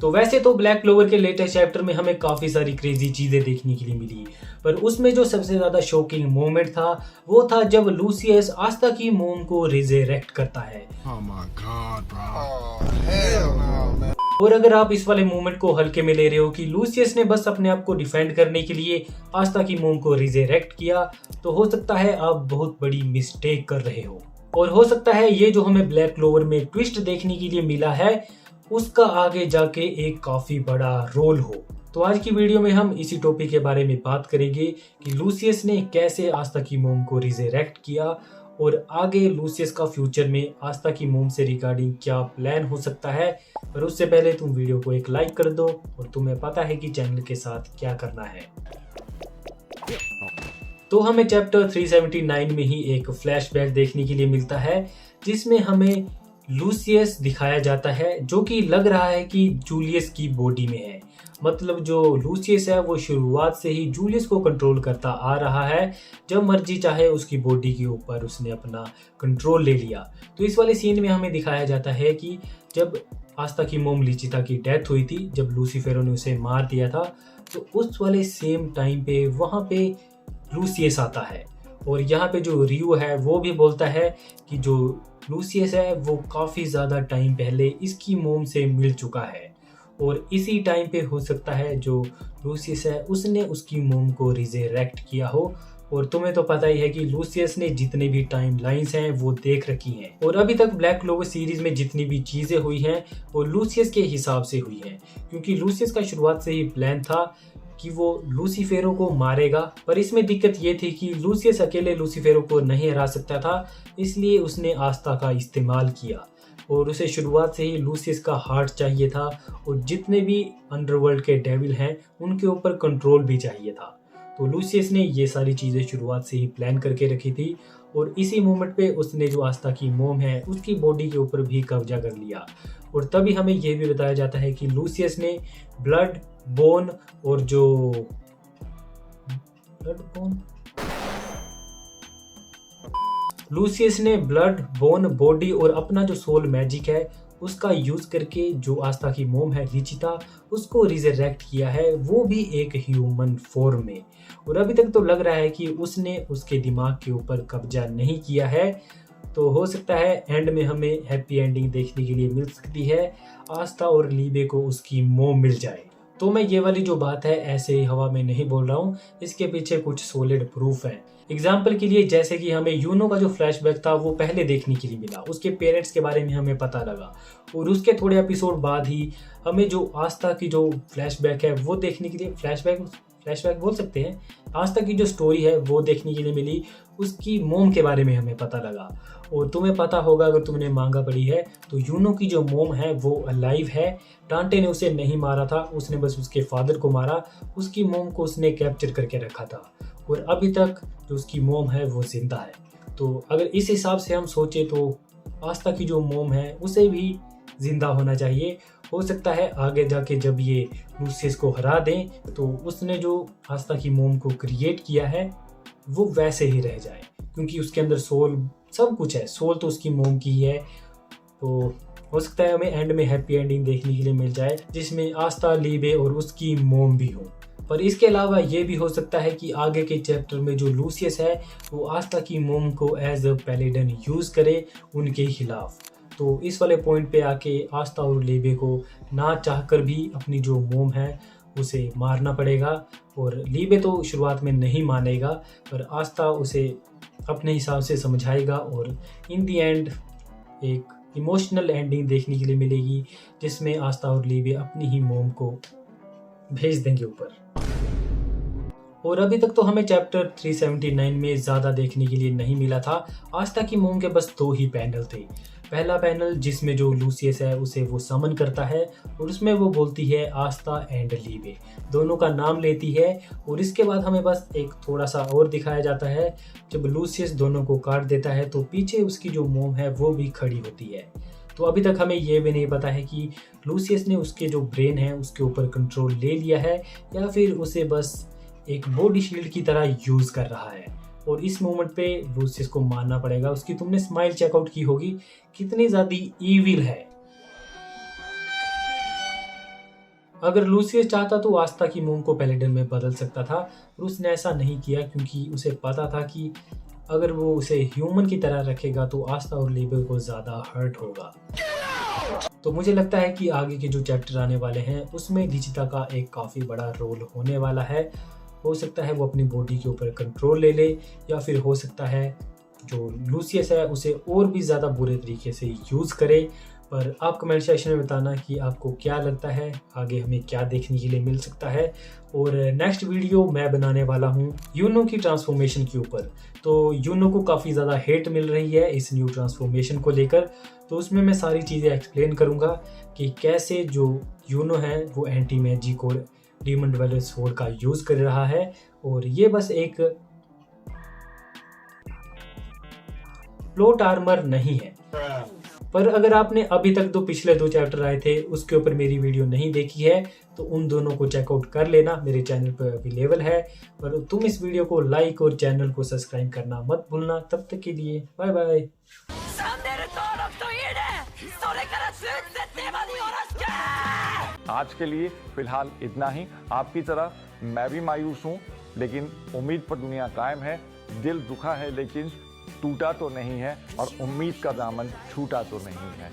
तो वैसे तो ब्लैक क्लोवर के लेटेस्ट चैप्टर में हमें काफी सारी क्रेजी चीजें देखने के लिए मिली, पर उसमें जो सबसे ज्यादा शॉकिंग मोमेंट था वो था जब लूसियस आस्था की मोम को रिजेरेक्ट करता है। Oh my God, bro. Oh, hell no, man. और अगर आप इस वाले मोमेंट को हल्के में ले रहे हो कि लूसियस ने बस अपने आप को डिफेंड करने के लिए आस्था की मोम को रिजेरेक्ट किया, तो हो सकता है आप बहुत बड़ी मिस्टेक कर रहे हो, और हो सकता है ये जो हमें ब्लैक क्लोवर में ट्विस्ट देखने के लिए मिला है उसका आगे जाके एक काफी बड़ा रोल हो। तो आज की वीडियो में हम इसी टॉपिक के बारे में बात करेंगे कि लूसियस ने कैसे आस्था की मोम को रिजेरेक्ट किया, और आगे लूसियस का फ्यूचर में आस्था की मोम से रिगार्डिंग क्या प्लान हो सकता है। पर उससे पहले तुम वीडियो को एक लाइक कर दो, और तुम्हें पता है कि चैनल के साथ क्या करना है। तो हमें चैप्टर 379 में ही एक फ्लैशबैक देखने के लिए मिलता है जिसमें हमें लूसियस दिखाया जाता है जो कि लग रहा है कि जूलियस की बॉडी में है। मतलब जो लूसियस है वो शुरुआत से ही जूलियस को कंट्रोल करता आ रहा है, जब मर्जी चाहे उसकी बॉडी के ऊपर उसने अपना कंट्रोल ले लिया। तो इस वाले सीन में हमें दिखाया जाता है कि जब आस्था की मोम लिचिता की डेथ हुई थी, जब लूसीफेरो ने उसे मार दिया था, तो उस वाले सेम टाइम पे वहाँ पे लूसियस आता है, और यहाँ पे जो रियो है वो भी बोलता है कि जो लूसियस है वो काफ़ी ज़्यादा टाइम पहले इसकी मोम से मिल चुका है, और इसी टाइम पे हो सकता है जो लूसियस है उसने उसकी मोम को रिजेरेक्ट किया हो। और तुम्हें तो पता ही है कि लूसियस ने जितने भी टाइम लाइन्स हैं वो देख रखी हैं, और अभी तक ब्लैक क्लोवर सीरीज में जितनी भी चीज़ें हुई हैं वो लूसियस के हिसाब से हुई हैं, क्योंकि लूसियस का शुरुआत से ही प्लान था कि वो लूसीफेरो को मारेगा। पर इसमें दिक्कत ये थी कि लूसियस अकेले लूसीफेरो को नहीं हरा सकता था, इसलिए उसने आस्था का इस्तेमाल किया, और उसे शुरुआत से ही लूसियस का हार्ट चाहिए था, और जितने भी अंडरवर्ल्ड के डेविल हैं उनके ऊपर कंट्रोल भी चाहिए था। तो लूसियस ने ये सारी चीज़ें शुरुआत से ही प्लान करके रखी थी, और इसी मोमेंट पे उसने जो आस्था की मोम है उसकी बॉडी के ऊपर भी कब्जा कर लिया। और तभी हमें यह भी बताया जाता है कि लूसियस ने ब्लड बोन और जो लूसियस ने ब्लड बोन बॉडी और अपना जो सोल मैजिक है उसका यूज करके जो आस्था की मोम है लिचिता उसको रिजेरेक्ट किया है, वो भी एक ह्यूमन फॉर्म में। और अभी तक तो लग रहा है कि उसने उसके दिमाग के ऊपर कब्जा नहीं किया है, तो हो सकता है एंड में हमें हैप्पी एंडिंग देखने के लिए मिल सकती है, आस्था और लीबे को उसकी मोम मिल जाए। तो मैं ये वाली जो बात है ऐसे ही हवा में नहीं बोल रहा हूँ, इसके पीछे कुछ सॉलिड प्रूफ है। एग्जाम्पल के लिए जैसे कि हमें यूनो का जो फ्लैशबैक था वो पहले देखने के लिए मिला, उसके पेरेंट्स के बारे में हमें पता लगा, और उसके थोड़े एपिसोड बाद ही हमें जो आस्था की जो फ्लैशबैक है वो देखने के लिए फ्लैशबैक बोल सकते हैं, आस्था की जो स्टोरी है वो देखने के लिए मिली, उसकी मोम के बारे में हमें पता लगा। और तुम्हें पता होगा अगर तुमने मांगा पढ़ी है तो यूनो की जो मोम है वो अलाइव है, टांटे ने उसे नहीं मारा था, उसने बस उसके फादर को मारा, उसकी मोम को उसने कैप्चर करके रखा था, और अभी तक जो उसकी मोम है वो जिंदा है। तो अगर इस हिसाब से हम सोचे तो आस्था की जो मोम है उसे भी जिंदा होना चाहिए। हो सकता है आगे जाके जब ये लूसियस को हरा दें तो उसने जो आस्था की मोम को क्रिएट किया है वो वैसे ही रह जाए, क्योंकि उसके अंदर सोल सब कुछ है, सोल तो उसकी मोम की है। तो हो सकता है हमें एंड में हैप्पी एंडिंग देखने के लिए मिल जाए जिसमें आस्था, लीबे और उसकी मोम भी हो। पर इसके अलावा ये भी हो सकता है कि आगे के चैप्टर में जो लूसियस है वो आस्था की मोम को एज अ पैलेडन यूज करे उनके खिलाफ। तो इस वाले पॉइंट पे आके आस्था और लीबे को ना चाहकर भी अपनी जो मोम है उसे मारना पड़ेगा, और लीबे तो शुरुआत में नहीं मानेगा, पर आस्था उसे अपने हिसाब से समझाएगा, और इन दी एंड एक इमोशनल एंडिंग देखने के लिए मिलेगी जिसमें आस्था और लीबे अपनी ही मोम को भेज देंगे ऊपर। और अभी तक तो हमें चैप्टर 379 में ज़्यादा देखने के लिए नहीं मिला था। आस्था की मोम के बस 2 ही पैनल थे। पहला पैनल जिसमें जो लूसियस है उसे वो समन करता है, और उसमें वो बोलती है आस्था एंड लीबे, दोनों का नाम लेती है, और इसके बाद हमें बस एक थोड़ा सा और दिखाया जाता है, जब लूसियस दोनों को काट देता है तो पीछे उसकी जो मोम है वो भी खड़ी होती है। तो अभी तक हमें ये भी नहीं पता है कि लूसियस ने उसके जो ब्रेन है उसके ऊपर कंट्रोल ले लिया है, या फिर उसे बस एक बॉडी शील्ड की तरह यूज कर रहा है। और इस मोमेंट पे लूसियस को मानना पड़ेगा। उसकी तुमने स्माइल चेकआउट की होगी, कितनी ज्यादा ईविल है। अगर लूसियस चाहता तो आस्था की मोम को पैलेडन में बदल सकता था, पर उसने ऐसा नहीं किया क्योंकि उसे पता था कि अगर वो उसे ह्यूमन की तरह रखेगा तो आस्था और लेबर को ज़्यादा हर्ट होगा। तो मुझे लगता है कि आगे के जो चैप्टर आने वाले हैं उसमें रिचिता का एक काफ़ी बड़ा रोल होने वाला है। हो सकता है वो अपनी बॉडी के ऊपर कंट्रोल ले ले, या फिर हो सकता है जो लूसियस है उसे और भी ज़्यादा बुरे तरीके से यूज़ करे। पर आप कमेंट सेक्शन में बताना कि आपको क्या लगता है, आगे हमें क्या देखने के लिए मिल सकता है। और नेक्स्ट वीडियो मैं बनाने वाला हूँ यूनो की ट्रांसफॉर्मेशन के ऊपर। तो यूनो को काफ़ी ज़्यादा हेट मिल रही है इस न्यू ट्रांसफॉर्मेशन को लेकर, तो उसमें मैं सारी चीज़ें एक्सप्लेन करूँगा कि कैसे जो यूनो है वो एंटी मैजिक और डीमन डिवेलर स्वॉर्ड का यूज़ कर रहा है। और ये बस एक प्लॉट आर्मर नहीं है। पर अगर आपने अभी तक पिछले 2 चैप्टर आए थे उसके ऊपर मेरी वीडियो नहीं देखी है तो उन दोनों को चेकआउट कर लेना, मेरे चैनल पर अवेलेबल है। पर तुम इस वीडियो को लाइक और चैनल को सब्सक्राइब करना मत भूलना। तब तक के लिए बाय बाय। आज के लिए फिलहाल इतना ही। आपकी तरह मैं भी मायूस हूँ, लेकिन उम्मीद पर दुनिया कायम है। दिल दुखा है लेकिन टूटा तो नहीं है, और उम्मीद का दामन छूटा तो नहीं है।